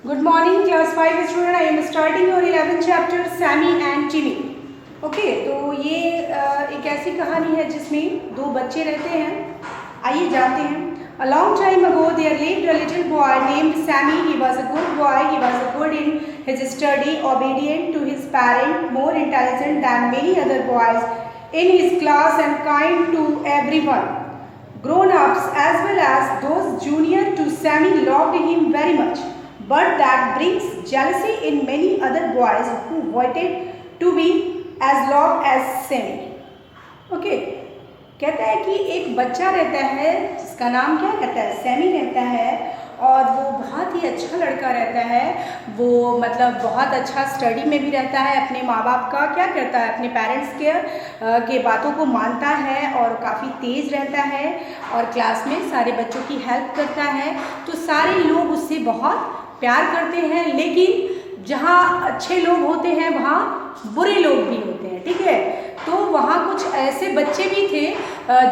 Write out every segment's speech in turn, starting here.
Good morning, class 5 student. I am starting your 11th chapter, Sammy and Timmy. Okay तो ये एक ऐसी कहानी है जिसमें दो बच्चे रहते हैं. आइए जानते हैं. A long time ago there lived a little boy named Sammy. He was a good boy. He was good in his study, obedient to his parents, more intelligent than many other boys in his class and kind to everyone. Grown-ups as well as those junior to Sammy loved him very much. But that brings jealousy in many other boys who wanted to be as loved as Sammy. Okay. कहता है कि एक बच्चा रहता है जिसका नाम क्या रहता है, सैमी रहता है, और वो बहुत ही अच्छा लड़का रहता है. वो मतलब बहुत अच्छा स्टडी में भी रहता है, अपने माँ बाप का क्या करता है, अपने पेरेंट्स के बातों को मानता है और काफ़ी तेज़ रहता है और क्लास में सारे बच्चों की हेल्प करता है. तो सारे लोग उससे बहुत प्यार करते हैं. लेकिन जहाँ अच्छे लोग होते हैं वहाँ बुरे लोग भी होते हैं. ठीक है, तो वहाँ कुछ ऐसे बच्चे भी थे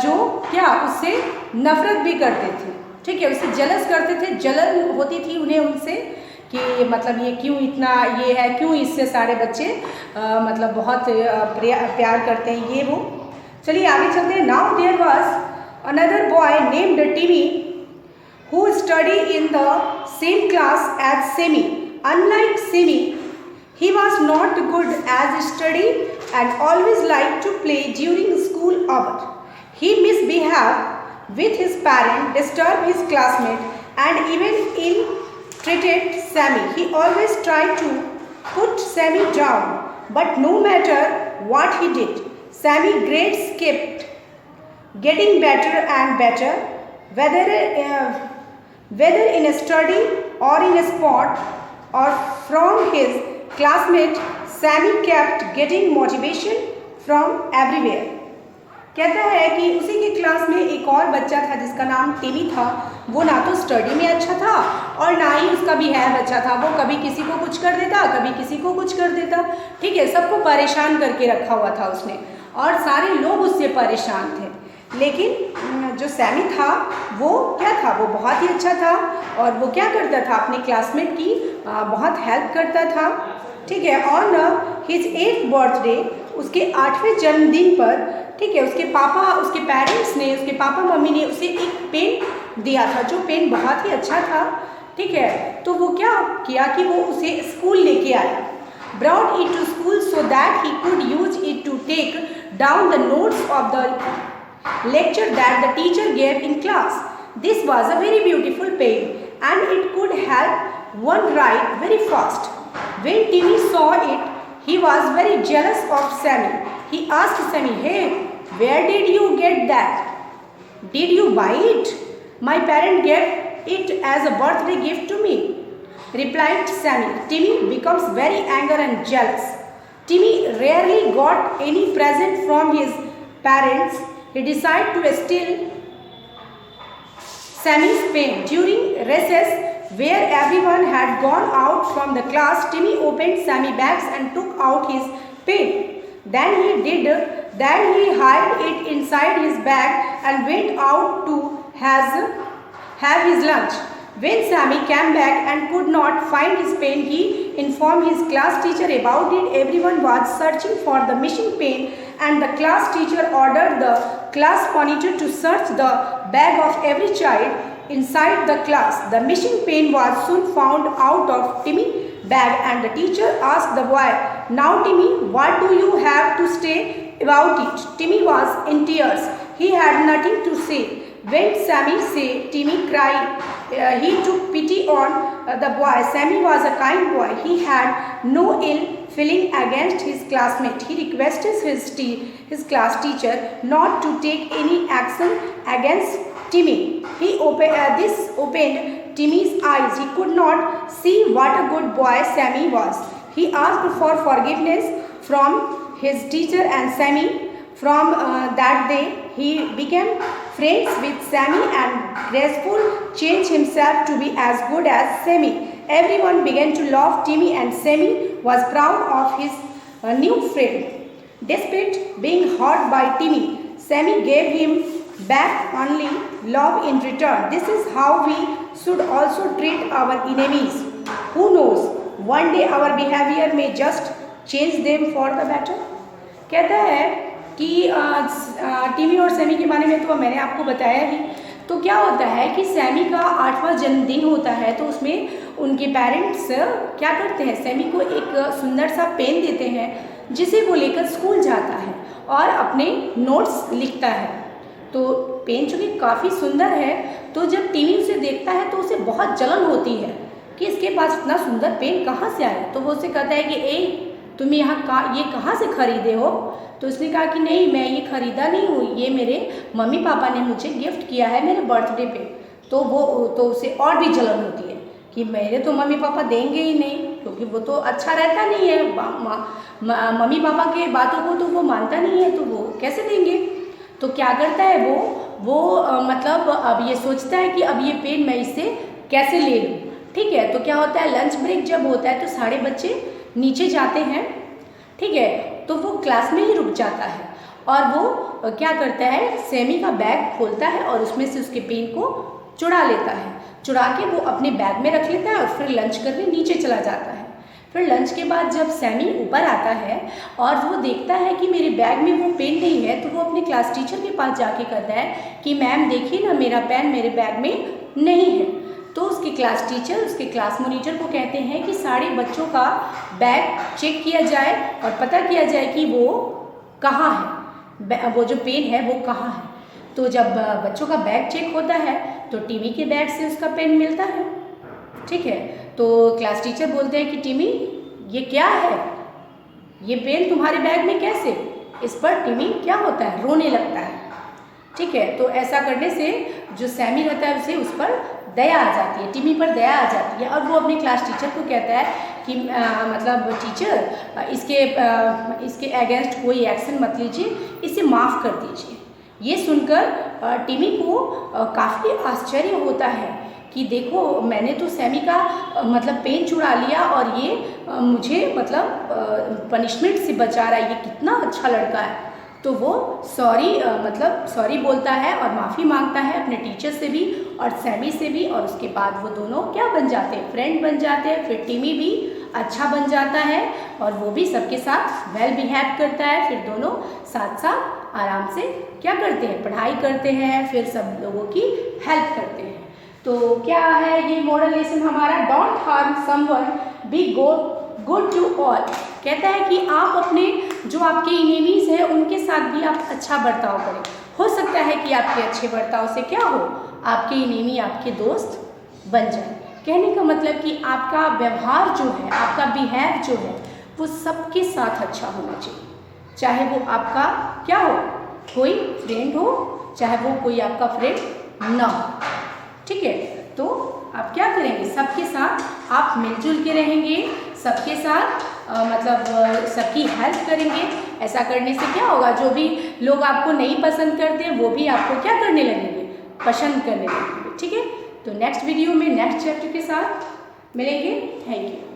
जो क्या उससे नफ़रत भी करते थे. ठीक है, उससे जलस करते थे, जलन होती थी उन्हें उनसे कि मतलब ये क्यों इतना ये है, क्यों इससे सारे बच्चे मतलब बहुत प्यार करते हैं ये वो. चलिए आगे चलते हैं. Now there was another boy named Timmy who studied in the same class as Sammy. Unlike Sammy, he was not good at study and always liked to play during school hours. He misbehaved with his parents, disturbed his classmates, and even ill-treated Sammy. He always tried to put Sammy down, but no matter what he did, Sammy's grades kept getting better and better, whether in a study or in a sport or from his classmates. Sammy kept getting motivation from everywhere. कहता है कि उसी के class में एक और बच्चा था जिसका नाम टिमी था. वो ना तो स्टडी में अच्छा था और ना ही उसका बिहेव अच्छा था. वो कभी किसी को कुछ कर देता, कभी किसी को कुछ कर देता. ठीक है, सबको परेशान करके रखा हुआ था उसने और सारे लोग उससे परेशान थे. लेकिन जो सैमी था वो क्या था, वो बहुत ही अच्छा था और वो क्या करता था, अपने क्लासमेट की बहुत हेल्प करता था. ठीक है, ऑन हिज 8th बर्थडे, उसके 8वें जन्मदिन पर, ठीक है, उसके पेरेंट्स ने, उसके पापा मम्मी ने उसे एक पेन दिया था जो पेन बहुत ही अच्छा था. ठीक है, तो वो क्या किया कि वो उसे स्कूल लेके आया. Brought it to school so that he could use it to take down the notes of the lecture that the teacher gave in class. This was a very beautiful pen and it could help one write very fast. When Timmy saw it, he was very jealous of Sammy. He asked Sammy, "Hey, where did you get that? Did you buy it? My parent gave it as a birthday gift to me," replied Sammy. Timmy becomes very angry and jealous. Timmy rarely got any present from his parents. He decided to steal Sammy's pen. During recess, where everyone had gone out from the class, Timmy opened Sammy's bags and took out his pen. Then he hid it inside his bag and went out to have his lunch. When Sammy came back and could not find his pen, he informed his class teacher about it. Everyone was searching for the missing pen and the class teacher ordered the class monitor to search the bag of every child inside the class. The missing pen was soon found out of Timmy's bag and the teacher asked the boy, "Now Timmy, what do you have to say about it?" Timmy was in tears. He had nothing to say. When Sammy said Timmy cried, he took pity on the boy. Sammy was a kind boy. He had no ill feeling against his classmate. He requested his class teacher not to take any action against Timmy. This opened Timmy's eyes. He could not see what a good boy Sammy was. He asked for forgiveness from his teacher and Sammy. From that day, he became friends with Sammy and gracefully changed himself to be as good as Sammy. Everyone began to love Timmy and Sammy was proud of his new friend. Despite being hurt by Timmy, Sammy gave him back only love in return. This is how we should also treat our enemies. Who knows? One day our behavior may just change them for the better. कहता है कि टिमी और Sami के बारे में तो मैंने आपको बताया ही। तो क्या होता है कि सैमी का 8वां जन्मदिन होता है, तो उसमें उनके पेरेंट्स क्या करते हैं, सैमी को एक सुंदर सा पेन देते हैं जिसे वो लेकर स्कूल जाता है और अपने नोट्स लिखता है। तो पेन चूँकि काफ़ी सुंदर है, तो जब टिमी उसे देखता है तो उसे बहुत जलन होती है कि इसके पास इतना सुंदर पेन कहाँ से आया। तो वो उसे कहता है कि ए तुम ये कहाँ से खरीदे हो। तो उसने कहा कि नहीं, मैं ये ख़रीदा नहीं हूँ, ये मेरे मम्मी पापा ने मुझे गिफ्ट किया है मेरे बर्थडे पे। तो उसे और भी जलन होती है कि मेरे तो मम्मी पापा देंगे ही नहीं, क्योंकि वो तो अच्छा रहता नहीं है, मम्मी पापा के बातों को तो वो मानता नहीं है, तो वो कैसे देंगे। तो क्या करता है वो मतलब अब ये सोचता है कि अब ये पेन मैं इससे कैसे ले लूँ। ठीक है, तो क्या होता है, लंच ब्रेक जब होता है तो सारे बच्चे नीचे जाते हैं। ठीक है, तो वो क्लास में ही रुक जाता है और वो क्या करता है, सैमी का बैग खोलता है और उसमें से उसके पेन को चुरा लेता है। चुरा के वो अपने बैग में रख लेता है और फिर लंच करने नीचे चला जाता है। फिर लंच के बाद जब सैमी ऊपर आता है और वो देखता है कि मेरे बैग में वो पेन नहीं है, तो वो अपने क्लास टीचर के पास जाके कहता है कि मैम देखिए ना, मेरा पेन मेरे बैग में नहीं है। तो उसके क्लास टीचर उसके क्लास मॉनिटर को कहते हैं कि सारे बच्चों का बैग चेक किया जाए और पता किया जाए कि वो कहाँ है, वो जो पेन है वो कहाँ है। तो जब बच्चों का बैग चेक होता है तो टिमी के बैग से उसका पेन मिलता है। ठीक है, तो क्लास टीचर बोलते हैं कि टिमी ये क्या है, ये पेन तुम्हारे बैग में कैसे। इस पर टिमी क्या होता है, रोने लगता है। ठीक है, तो ऐसा करने से जो सैमी रहता है उसे उस पर दया आ जाती है, टिमी पर दया आ जाती है और वो अपने क्लास टीचर को कहता है कि मतलब टीचर इसके अगेंस्ट कोई एक्शन मत लीजिए, इसे माफ़ कर दीजिए। ये सुनकर टिमी को काफ़ी आश्चर्य होता है कि देखो मैंने तो सैमी का मतलब पेन चुरा लिया और ये मुझे मतलब पनिशमेंट से बचा रहा है, ये कितना अच्छा लड़का है। तो वो सॉरी बोलता है और माफ़ी मांगता है अपने टीचर से भी और सैमी से भी, और उसके बाद वो दोनों क्या बन जाते हैं, फ्रेंड बन जाते हैं। फिर टिमी भी अच्छा बन जाता है और वो भी सबके साथ वेल बिहेव करता है। फिर दोनों साथ साथ आराम से क्या करते हैं, पढ़ाई करते हैं, फिर सब लोगों की हेल्प करते हैं। तो क्या है ये मॉरल लेसन हमारा, don't harm someone, be good to all. कहता है कि आप अपने जो आपके इनेमीज हैं उनके साथ भी आप अच्छा बर्ताव करें। हो सकता है कि आपके अच्छे बर्ताव से क्या हो, आपके इनेमी आपके दोस्त बन जाए। कहने का मतलब कि आपका व्यवहार जो है, आपका बिहेव जो है वो सबके साथ अच्छा होना चाहिए, चाहे वो आपका क्या हो, कोई फ्रेंड हो, चाहे वो कोई आपका फ्रेंड ना हो। ठीक है, तो आप क्या करेंगे, सबके साथ आप मिलजुल के रहेंगे, सबके साथ मतलब सबकी हेल्प करेंगे। ऐसा करने से क्या होगा, जो भी लोग आपको नहीं पसंद करते वो भी आपको क्या करने लगेंगे, पसंद करने लगेंगे। ठीक है, तो नेक्स्ट वीडियो में नेक्स्ट चैप्टर के साथ मिलेंगे। Thank you.